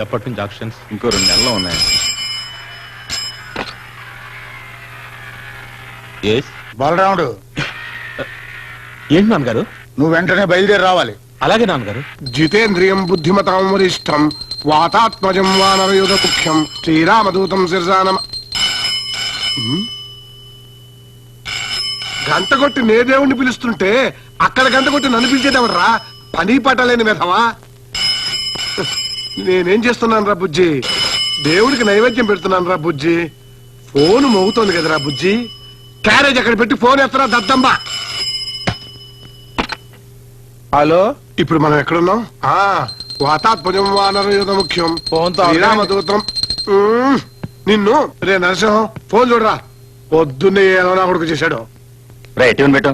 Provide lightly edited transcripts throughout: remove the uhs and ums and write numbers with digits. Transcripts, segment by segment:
ఎప్పటి నుంచి ఆక్షన్స్? ఇంకో 2 నెలలు ఉన్నాయి. బలరాముడు, ఏంటి నాన్నగారు? నువ్వు వెంటనే బయలుదేరి రావాలి. అలాగే నాన్నగారు. జితేంద్రియం బుద్ధిమతాం వరిష్టం వాతాత్మజం వానరయుధ ముఖ్యం శ్రీరామదూతం శిరసానం. గంట కొట్టి నే దేవుణ్ణి పిలుస్తుంటే అక్కడ గంట కొట్టి నన్ను పిలిచేదేవడరా? పని పట్టలేని మెధవా. నేనేం చేస్తున్నాను రా బుజ్జి? దేవుడికి నైవేద్యం పెడుతున్నాను రా బుజ్జి. ఫోన్ మోగుతోంది కదరా బుజ్జి. క్యారేజ్ అక్కడ పెట్టి ఫోన్ ఎత్తరా దద్దమ్మా. హలో, ఇప్పుడు మనం ఎక్కడున్నాం? వాతాత్మజం వానరయుధ ముఖ్యం శ్రీరామదూతం. నిన్ను రే నరసింహం, ఫోన్ చూడరా. పొద్దున్నే ఏదో నా కొడుకు చేశాడు. పెట్టు.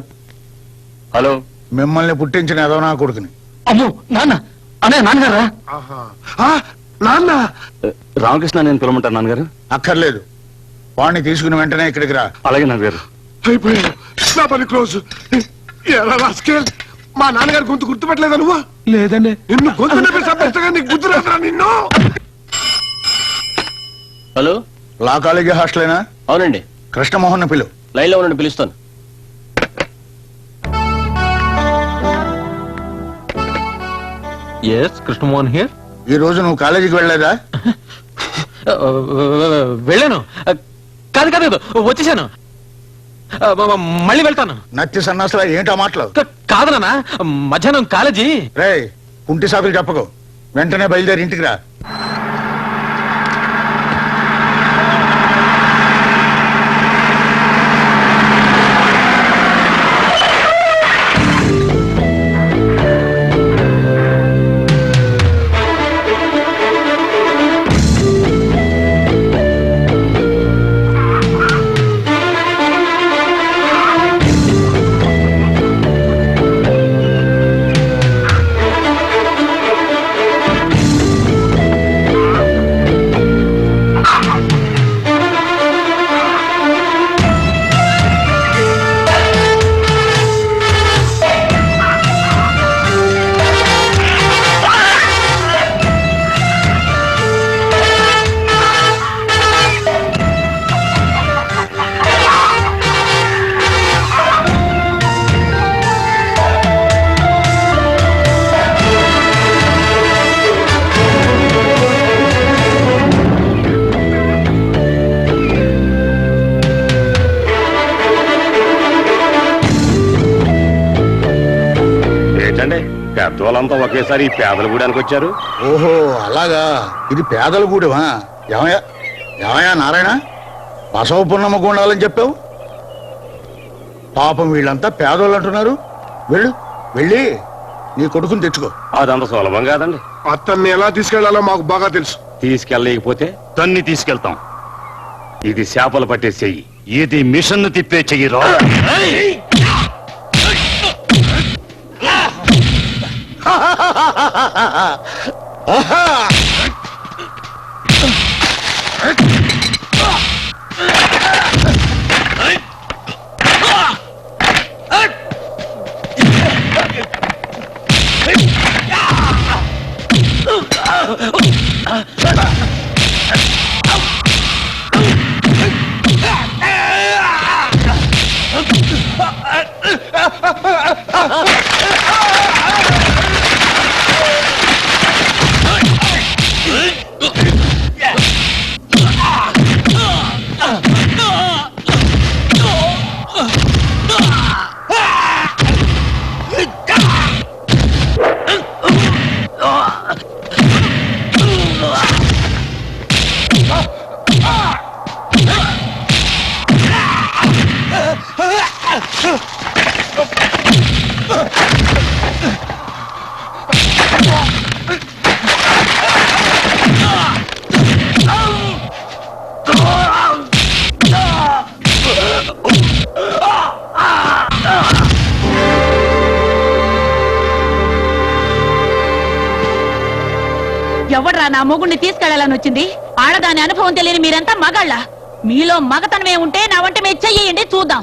హలో, మిమ్మల్ని పుట్టించిన ఏదో నా కొడుకుని. అమ్మో నాన్న, అనే నాన్నగారా? నాన్న రామకృష్ణ, నేను పిలవమంటాను నాన్నగారు. అక్కర్లేదు, వాడిని తీసుకుని వెంటనే ఇక్కడికి రా. అలాగే నాన్నగారు. అయిపోయాడు, నా పని క్లోజ్. ఎలా రాసుకెళ్ళి మా నాన్నగారు గొంతు గుర్తుపెట్టలేదా నువ్వు? లేదండి. నిన్ను గొంతు సంపేస్తగా నీకు గుర్తు రాదురా నిన్ను. హలో, లా కాలేజీ హాస్టలేనా? అవునండి. కృష్ణమోహన్ పిలు. లైన్లో ఉండండి, పిలుస్తాను. Yes, Krishnamohan here. ఈ రోజు నువ్వు కాలేజీకి వెళ్ళలేదా? వెళ్ళాను. కాదు కాదు, వచ్చేసాను. మళ్ళీ వెళ్తాను. నత్తి సన్నాసులా ఏంటో మాటలు? కాదు నాన్న, మధ్యాహ్నం కాలేజీ. రే, కుంటి సాకులు చెప్పకు, వెంటనే బయలుదేరి ఇంటికి రా. పెద్దవాళ్ళంతా ఒకేసారి పేదల గూడానికి వచ్చారు. ఓహో, అలాగా. ఇది పేదల గూడెమా? ఏమయ్యా నారాయణ, బసవ పున్నమ్మ గుండాలని చెప్పావు. పాపం వీళ్ళంతా పేదోళ్ళు అంటున్నారు. వెళ్ళి నీ కొడుకుని తెచ్చుకో. అదంత సులభం కాదండి. అతన్ని ఎలా తీసుకెళ్లాలో మాకు బాగా తెలుసు. తీసుకెళ్ళలేకపోతే తన్ని తీసుకెళ్తాం. ఇది చేపలు పట్టే చెయ్యి, ఇది మిషన్ తిప్పే చెయ్యి. రా ఎవడ్రా నా మొగుణ్ణి తీసుకెళ్లాలని వచ్చింది? ఆడదాని అనుభవం తెలియని మీరంతా మగాళ్ళ. మీలో మగతనమే ఉంటే నా వంట మీద చెయ్యండి చూద్దాం.